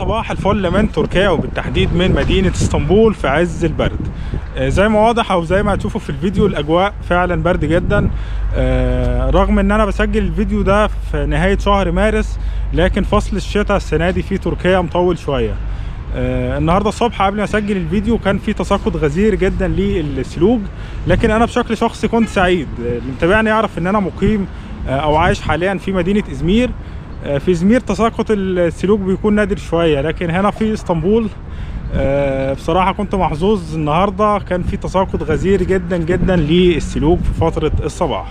صباح الفل من تركيا وبالتحديد من مدينة اسطنبول في عز البرد. زي ما واضح او زي ما هتشوفوا في الفيديو الاجواء فعلا برد جدا. رغم ان انا بسجل الفيديو ده في نهاية شهر مارس، لكن فصل الشتاء السنة دي في تركيا مطول شوية. النهارده الصبح قبل ما اسجل الفيديو كان في تساقط غزير جدا للثلوج، لكن انا بشكل شخصي كنت سعيد. اللي متابعني يعرف ان انا مقيم او عايش حاليا في مدينة ازمير. في ازمير تساقط الثلوج بيكون نادر شويه، لكن هنا في اسطنبول بصراحه كنت محظوظ. النهارده كان في تساقط غزير جدا جدا للثلوج في فتره الصباح.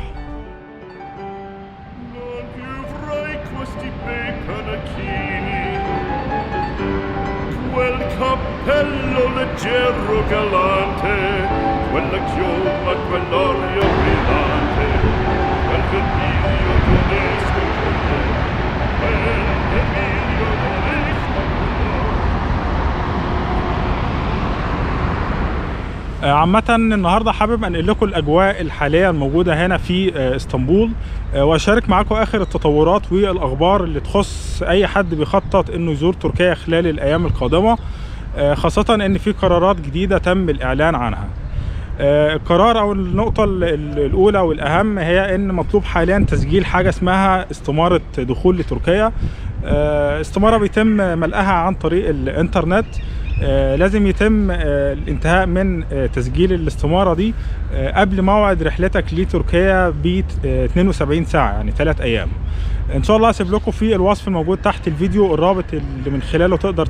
عامة النهارده حابب انقل لكم الاجواء الحاليه الموجوده هنا في اسطنبول، واشارك معاكم اخر التطورات والاخبار اللي تخص اي حد بيخطط انه يزور تركيا خلال الايام القادمه، خاصه ان في قرارات جديده تم الاعلان عنها. القرار او النقطه الاولى والاهم هي ان مطلوب حاليا تسجيل حاجه اسمها استماره دخول لتركيا. استماره بيتم ملئها عن طريق الانترنت. لازم يتم الانتهاء من تسجيل الاستماره دي قبل موعد رحلتك لتركيا ب 72 ساعه، يعني 3 ايام. ان شاء الله هسيب لكم في الوصف الموجود تحت الفيديو الرابط اللي من خلاله تقدر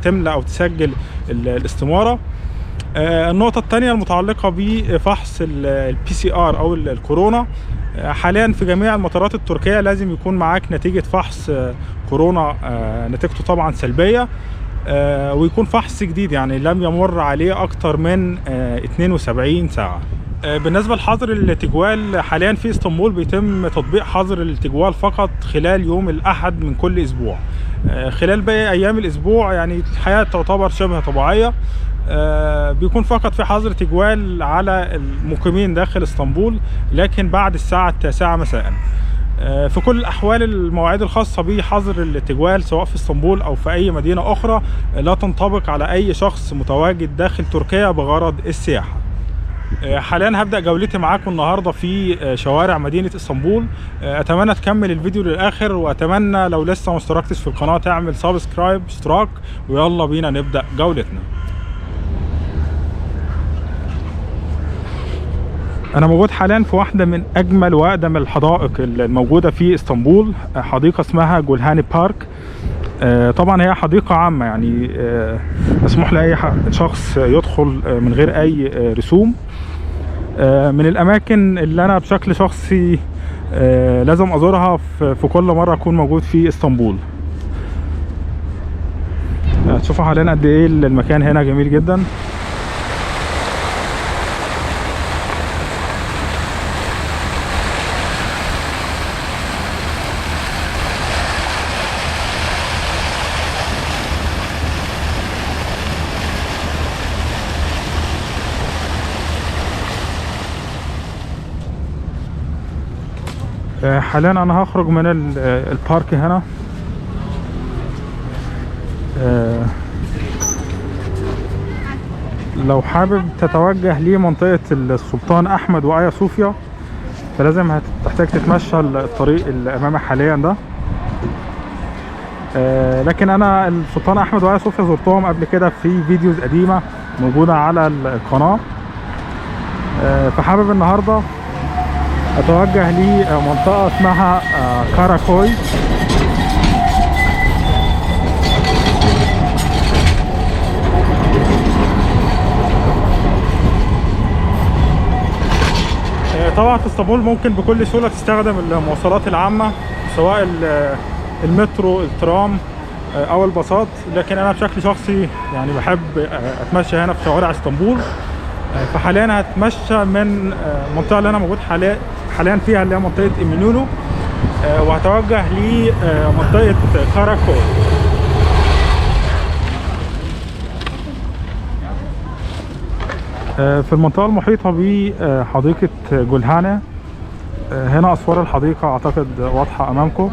تملأ او تسجل الاستماره. النقطة الثانية المتعلقة بفحص الPCR أو الكورونا. حاليا في جميع المطارات التركية لازم يكون معاك نتيجة فحص كورونا، نتيجته طبعا سلبية، ويكون فحص جديد يعني لم يمر عليه أكتر من 72 ساعة. بالنسبة لحظر التجوال، حاليا في اسطنبول بيتم تطبيق حظر التجوال فقط خلال يوم الأحد من كل أسبوع. خلال باقي أيام الأسبوع يعني الحياة تعتبر شبه طبيعية. بيكون فقط في حظر تجوال على المقيمين داخل اسطنبول، لكن بعد الساعة 9 مساء. في كل الأحوال المواعيد الخاصة بحظر التجوال سواء في اسطنبول أو في أي مدينة أخرى لا تنطبق على أي شخص متواجد داخل تركيا بغرض السياحة. حاليا هبدأ جولتي معاكم النهاردة في شوارع مدينة اسطنبول. أتمنى تكمل الفيديو للآخر، وأتمنى لو لسه ما اشتركتش في القناة تعمل سبسكرايب اشتراك، ويلا بينا نبدأ جولتنا. أنا موجود حاليا في واحدة من أجمل وأقدم الحدائق الموجودة في اسطنبول، حديقة اسمها جولهاني بارك. طبعا هي حديقة عامة، يعني مسموح لأي شخص يدخل من غير أي رسوم. من الأماكن اللي أنا بشكل شخصي لازم أزورها في كل مرة أكون موجود في اسطنبول. تشوفوا حاليا قد إيه المكان هنا جميل جدا. حاليا انا هخرج من البارك هنا. لو حابب تتوجه لمنطقة السلطان احمد وآيا صوفيا فلازم هتحتاج تتمشى الطريق اللي امامي حاليا ده. لكن انا السلطان احمد وآيا صوفيا زرتهم قبل كده في فيديوز قديمة موجودة على القناة. فحابب النهاردة اتوجه لمنطقة اسمها كاراكوي. طبعا في اسطنبول ممكن بكل سهولة تستخدم المواصلات العامة سواء المترو، الترام او الباصات، لكن انا بشكل شخصي يعني بحب اتمشى هنا في شوارع اسطنبول. فحاليا هتمشى من المنطقة اللي انا موجود حاليا فيها اللي هي منطقة إيمينونو، وهتوجه لمنطقة كاراكوي. في المنطقة المحيطة بحديقة جولهاني. هنا أسوار الحديقة أعتقد واضحة أمامكم.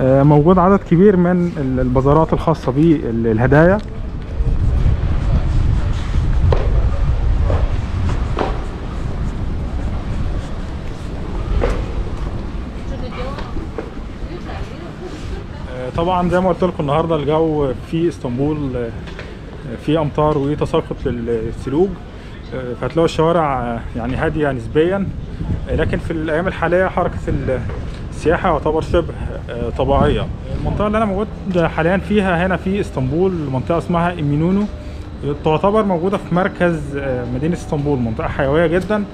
موجود عدد كبير من البازارات الخاصة بالهدايا. طبعا زي ما قلت لكم النهارده الجو في اسطنبول في امطار وتساقط للثلوج، فهتلاقوا الشوارع يعني هاديه نسبيا، لكن في الايام الحاليه حركه السياحه يعتبر شبه طبيعيه. المنطقه اللي انا موجود حاليا فيها هنا في اسطنبول منطقه اسمها إيمينونو، تعتبر موجوده في مركز مدينه اسطنبول، منطقه حيويه جدا.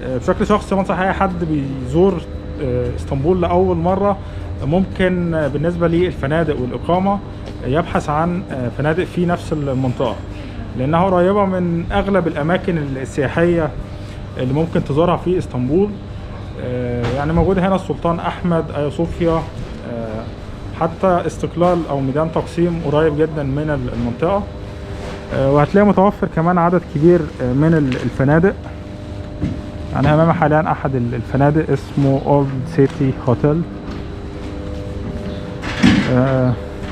بشكل شخصي بنصح اي حد بيزور اسطنبول لاول مره ممكن بالنسبه للفنادق والاقامه يبحث عن فنادق في نفس المنطقه، لانها قريبه من اغلب الاماكن السياحيه اللي ممكن تزورها في اسطنبول. يعني موجود هنا السلطان احمد، ايا صوفيا، حتى استقلال او ميدان تقسيم قريب جدا من المنطقه. وهتلاقي متوفر كمان عدد كبير من الفنادق. يعني امامي حاليا احد الفنادق اسمه اولد سيتي هوتيل.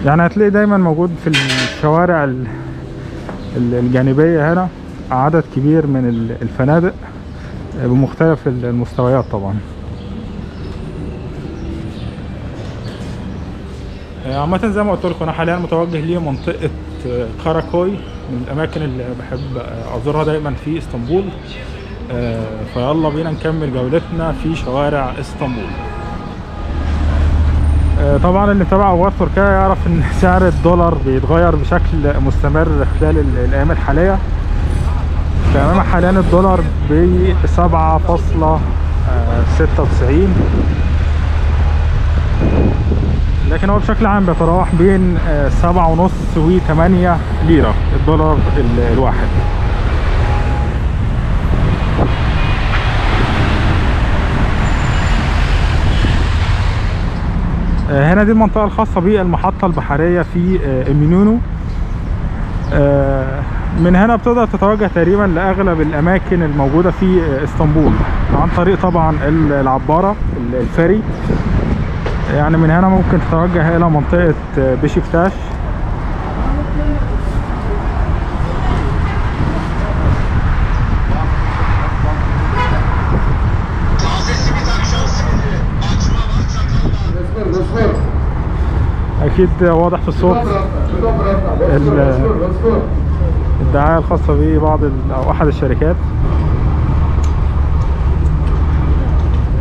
يعني هتلاقي دايما موجود في الشوارع الجانبية هنا عدد كبير من الفنادق بمختلف المستويات طبعا. عامة زي ما قلت لكم انا حاليا متوجه لمنطقة كاراكوي، من الاماكن اللي بحب ازورها دايما في اسطنبول. فيلا بينا نكمل جولتنا في شوارع اسطنبول. طبعا اللي متابع اخبار تركيا يعرف ان سعر الدولار بيتغير بشكل مستمر خلال الايام الحاليه. فامام حاليا الدولار ب 7.96، لكن هو بشكل عام بيتراوح بين 7.5 و 8 ليره الدولار الواحد. هنا دي المنطقة الخاصة بالمحطة البحرية في إيمينونو. من هنا بتقدر تتوجه تقريبا لأغلب الأماكن الموجودة في اسطنبول عن طريق طبعا العبارة الفيري. يعني من هنا ممكن تتوجه إلى منطقة بشكتاش. اكيد واضح في الصوت الدعايه الخاصه ببعض او احد الشركات.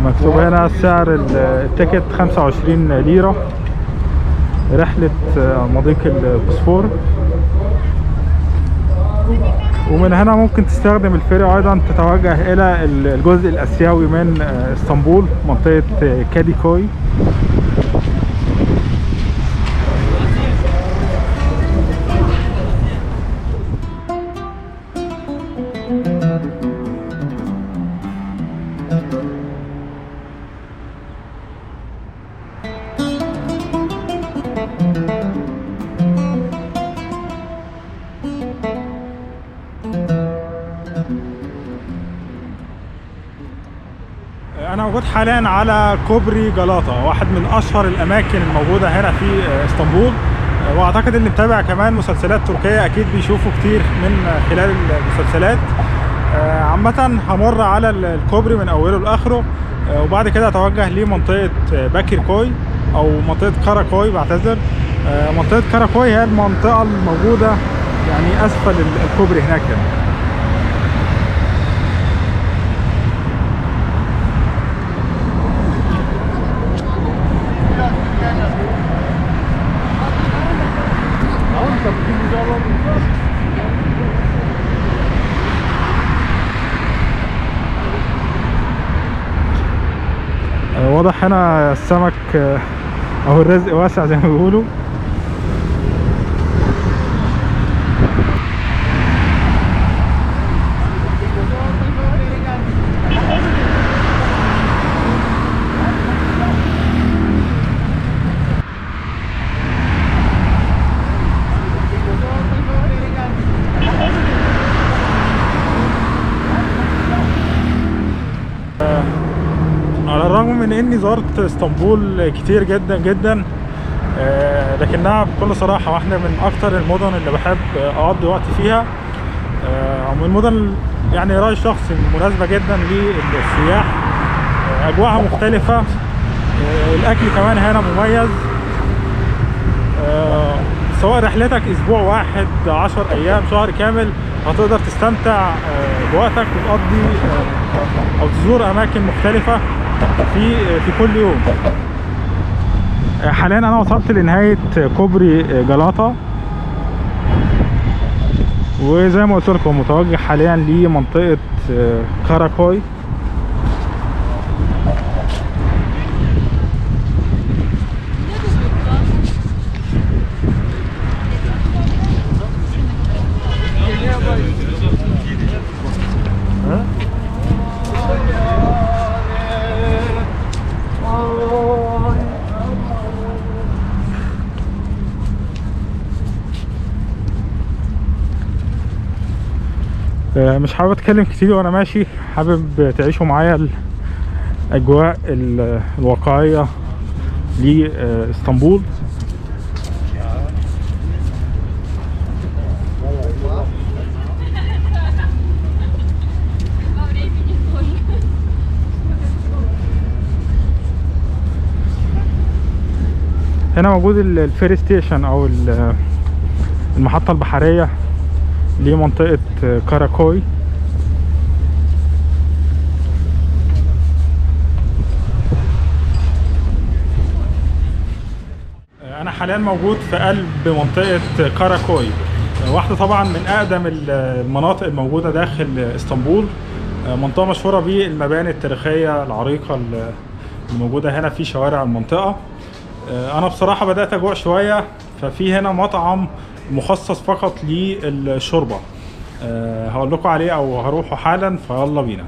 مكتوب هنا سعر التيكت 25 ليره، رحله مضيق البوسفور. ومن هنا ممكن تستخدم الفيري ايضا تتوجه الى الجزء الاسيوي من اسطنبول، منطقه كاديكوي. انا موجود حاليا على كوبري جلاطة، واحد من اشهر الاماكن الموجوده هنا في اسطنبول. واعتقد اللي متابع كمان مسلسلات تركيه اكيد بيشوفوا كتير من خلال المسلسلات. عامه همر على الكوبري من اوله لاخره، وبعد كده اتوجه لمنطقه باكركوي او منطقه كاراكوي، بعتذر. منطقه كاراكوي هي المنطقه الموجوده يعني اسفل الكوبري هناك يعني. واضح هنا السمك او الرزق واسع زي ما بيقولوا. على الرغم من اني زرت اسطنبول كتير جدا جدا، لكنها بكل صراحة واحدة من أكتر المدن اللي بحب أقضي وقت فيها، ومن المدن يعني رأي شخصي مناسبة جدا للسياح. أجواءها مختلفة، الأكل كمان هنا مميز. سواء رحلتك أسبوع واحد، 10 أيام، شهر كامل، هتقدر تستمتع بوقتك وتقضي أو تزور أماكن مختلفة في كل يوم. حاليا أنا وصلت لنهاية كوبري جلاطة، وزي ما قلت لكم متوجه حاليا لمنطقة كاراكوي. مش حابب اتكلم كتير وانا ماشي، حابب تعيشوا معايا الاجواء الواقعيه لاسطنبول. هنا موجود الفيري ستيشن او المحطه البحريه لمنطقة كاراكوي. أنا حاليا موجود في قلب منطقة كاراكوي، واحدة طبعا من أقدم المناطق الموجودة داخل اسطنبول. منطقة مشهورة بالمباني التاريخية العريقة الموجودة هنا في شوارع المنطقة. أنا بصراحة بدأت أجوع شوية، ففي هنا مطعم مخصص فقط للشوربة، هقول لكم عليه او هروحه حالا، فيلا بينا.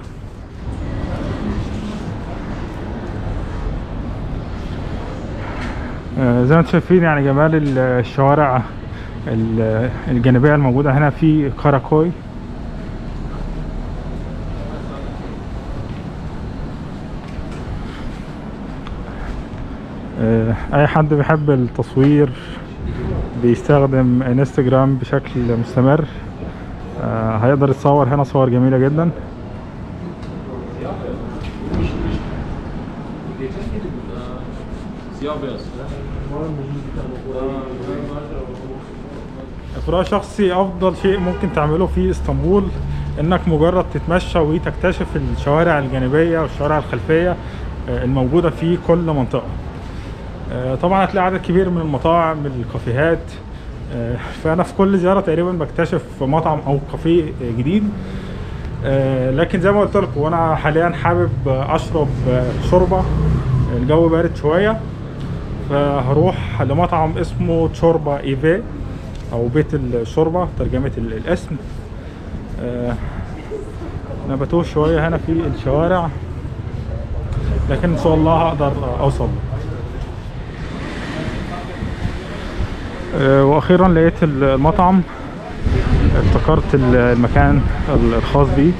زي ما انتم شايفين يعني جمال الشوارع الجانبية الموجودة هنا في كاراكوي. اي حد بيحب التصوير بيستخدم انستجرام بشكل مستمر هيقدر يتصور هنا صور جميلة جدا. في رأيي شخصي أفضل شيء ممكن تعمله في اسطنبول إنك مجرد تتمشى وتكتشف الشوارع الجانبية والشوارع الخلفية الموجودة في كل منطقة. طبعا هتلاقي عدد كبير من المطاعم، الكافيهات، فأنا في كل زيارة تقريبا بكتشف مطعم أو كافيه جديد. لكن زي ما قلت لكم وأنا حاليا حابب أشرب شوربة، الجو بارد شوية، فهروح لمطعم اسمه تشوربا إيفي أو بيت الشوربة ترجمة الاسم. أنا بتوه شوية هنا في الشوارع، لكن إن شاء الله هقدر أوصل. واخيرا لقيت المطعم، افتكرت المكان الخاص بي.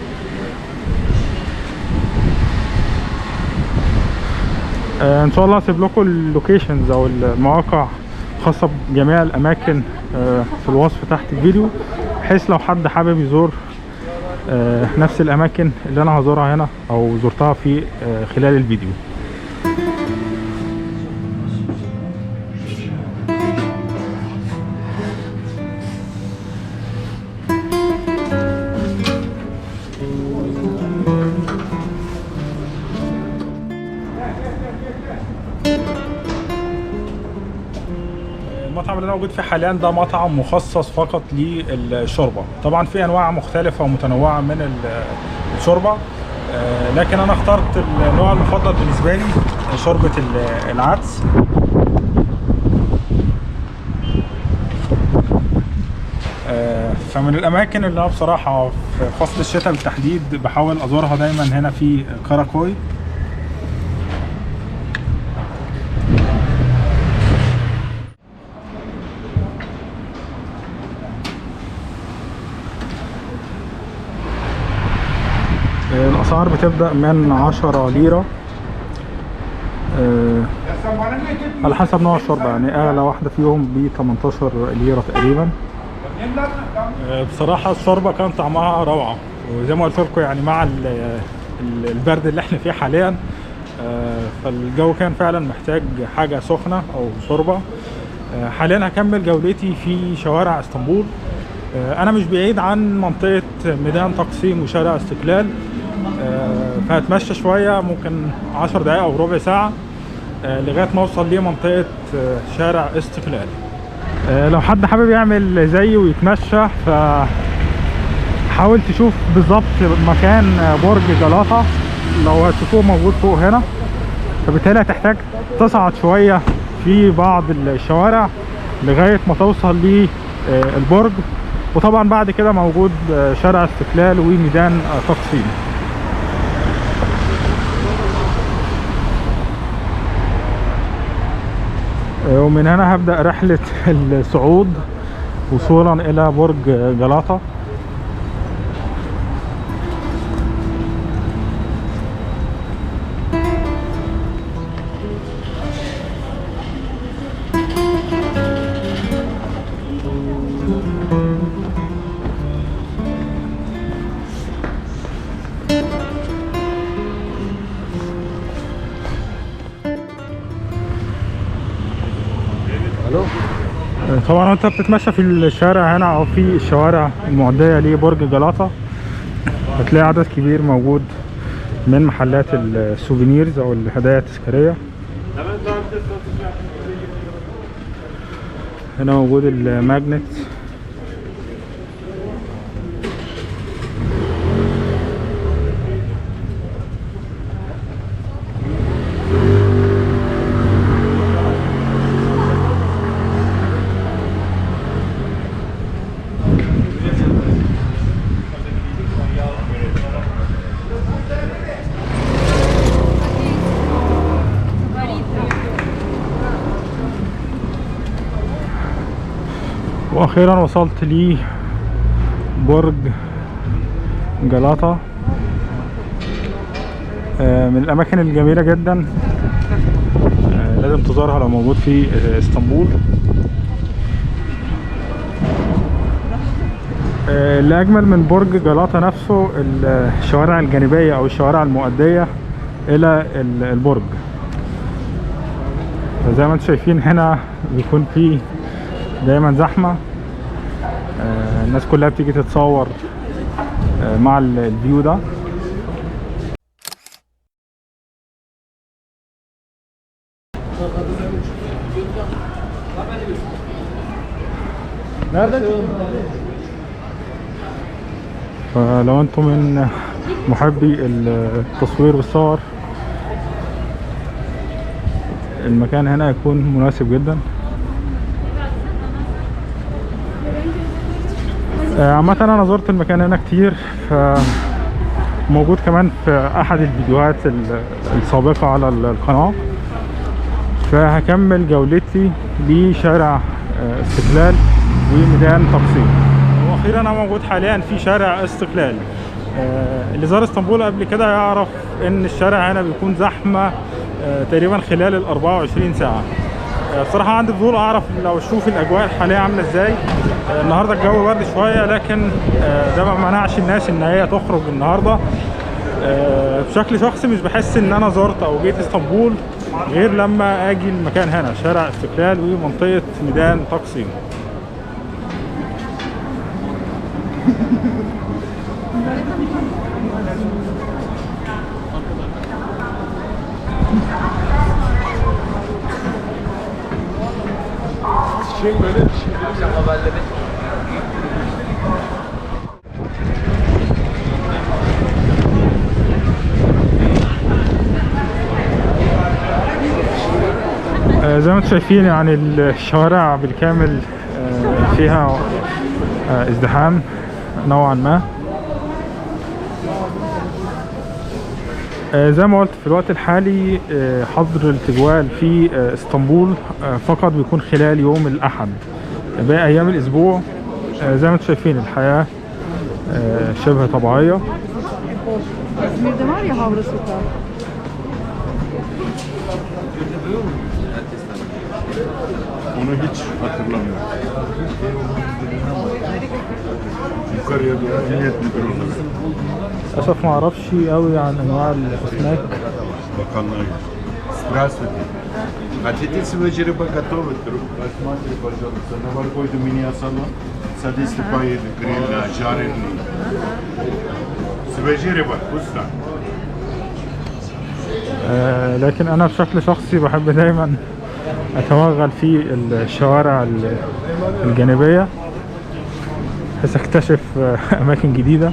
ان شاء الله هسيب لكم اللوكيشنز او المواقع خاصة بجميع الاماكن في الوصف تحت الفيديو، بحيث لو حد حابب يزور نفس الاماكن اللي انا هزورها هنا او زرتها في خلال الفيديو. المطعم اللي انا موجود فيه حاليا ده مطعم مخصص فقط للشوربه. طبعا في انواع مختلفه ومتنوعه من الشوربه، لكن انا اخترت النوع المفضل بالنسبه لي شوربه العدس. فمن الاماكن اللي انا بصراحه في فصل الشتاء بالتحديد بحاول ازورها دايما هنا في كاراكوي. الاسعار بتبدأ من 10 ليرة على حسب نوع الشوربه، يعني اغلى واحده فيهم ب 18 ليره تقريبا. بصراحه الشوربه كان طعمها روعه، وزي ما قلت لكم يعني مع البرد اللي احنا فيه حاليا، فالجو كان فعلا محتاج حاجه سخنه او شوربه. حاليا هكمل جولتي في شوارع اسطنبول. انا مش بعيد عن منطقه ميدان تقسيم وشارع استقلال، فهتمشى شويه ممكن 10 دقايق او ربع ساعه لغايه ما اوصل لمنطقه شارع استقلال. لو حد حابب يعمل زيي ويتمشى، فحاول تشوف بالظبط مكان برج جلاطة. لو هتشوفوه موجود فوق هنا، فبالتالي هتحتاج تصعد شويه في بعض الشوارع لغايه ما توصل للبرج. وطبعا بعد كده موجود شارع استقلال وميدان تقسيم. ومن هنا هبدأ رحلة الصعود وصولا إلى برج جلاطة. طبعا انت بتتمشى في الشارع هنا او في الشوارع المعدية لبرج جلاطة، هتلاقي عدد كبير موجود من محلات السوفينيرز او الهدايا التذكارية. هنا موجود الماجنت، واخيرا وصلت لي برج جلاطة. من الاماكن الجميلة جدا، لازم تزورها لو موجود في اسطنبول. اللي اجمل من برج جلاطة نفسه الشوارع الجانبية او الشوارع المؤدية الى البرج. زي ما انتم شايفين هنا بيكون في دايما زحمة، الناس كلها بتيجي تتصور مع الفيو ده. فلو انتم من محبي التصوير والصور، المكان هنا يكون مناسب جدا. عامة انا زرت المكان هنا كتير، فموجود كمان في احد الفيديوهات السابقة على القناة. فهكمل جولتي لشارع استقلال وميدان تقسيم. واخيرا انا موجود حاليا في شارع استقلال. اللي زار اسطنبول قبل كده يعرف ان الشارع هنا بيكون زحمة تقريبا خلال ال 24 ساعة. بصراحة عندي فضول اعرف لو اشوف الاجواء الحالية عاملة ازاي. النهاردة الجو برد شوية، لكن ده ما منعش الناس ان هي تخرج النهاردة. بشكل شخصي مش بحس ان انا زرت او جيت اسطنبول غير لما اجي المكان هنا شارع استقلال ومنطقة ميدان تقسيم. زي ما انتم شايفين يعني الشوارع بالكامل فيها ازدحام نوعا ما. زي ما قلت في الوقت الحالي حظر التجوال في اسطنبول فقط بيكون خلال يوم الأحد. باقي أيام الأسبوع زي ما انتم شايفين الحياة شبه طبيعية. Onu hiç hatırlamıyorum. Yukarıya doğru emniyet müdürü olarak. للاسف ما اعرفش قوي عن انواع الاسماك. Bakanlığa gidiyor. Здравствуйте. Хотите свежая рыба готова? Рассматривайте, пожалуйста. На морковь мини-салон. Садись поеду, грильная, жареный. Свежая рыба, вкусно. لكن انا بشكل شخصي بحب دايما اتوغل في الشوارع الجانبية بحيث اكتشف اماكن جديدة.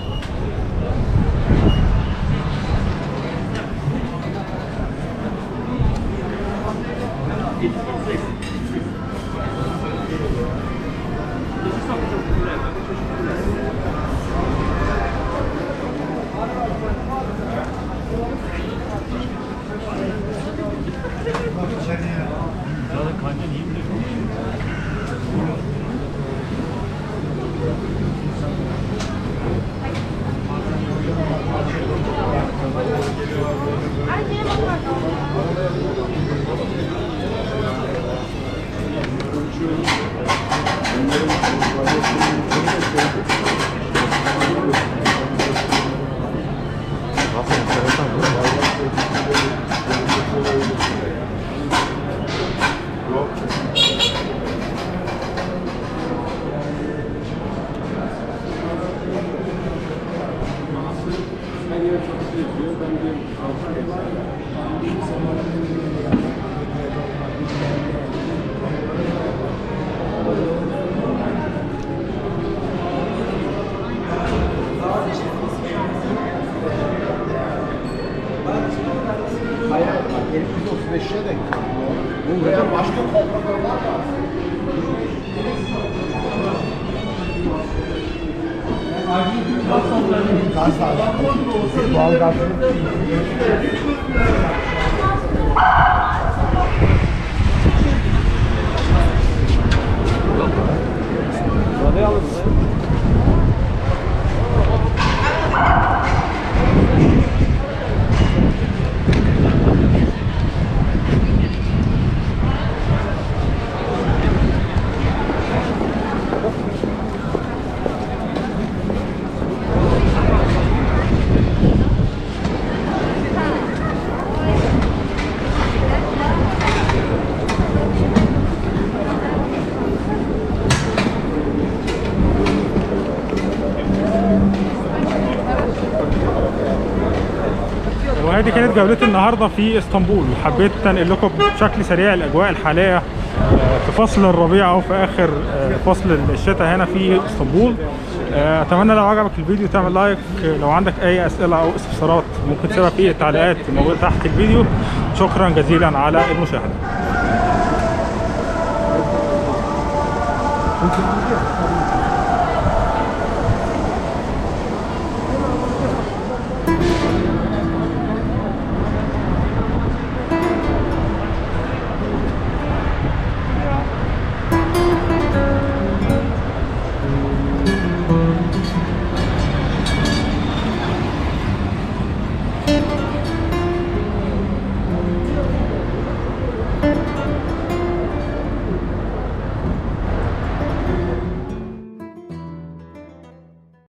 وهذه كانت جولتي النهارده في اسطنبول. حبيت انقل لكم بشكل سريع الاجواء الحاليه في فصل الربيع او في اخر فصل الشتاء هنا في اسطنبول. اتمنى لو عجبك الفيديو تعمل لايك. لو عندك اي اسئله او استفسارات ممكن تسيبها في التعليقات الموجوده تحت الفيديو. شكرا جزيلا على المشاهده.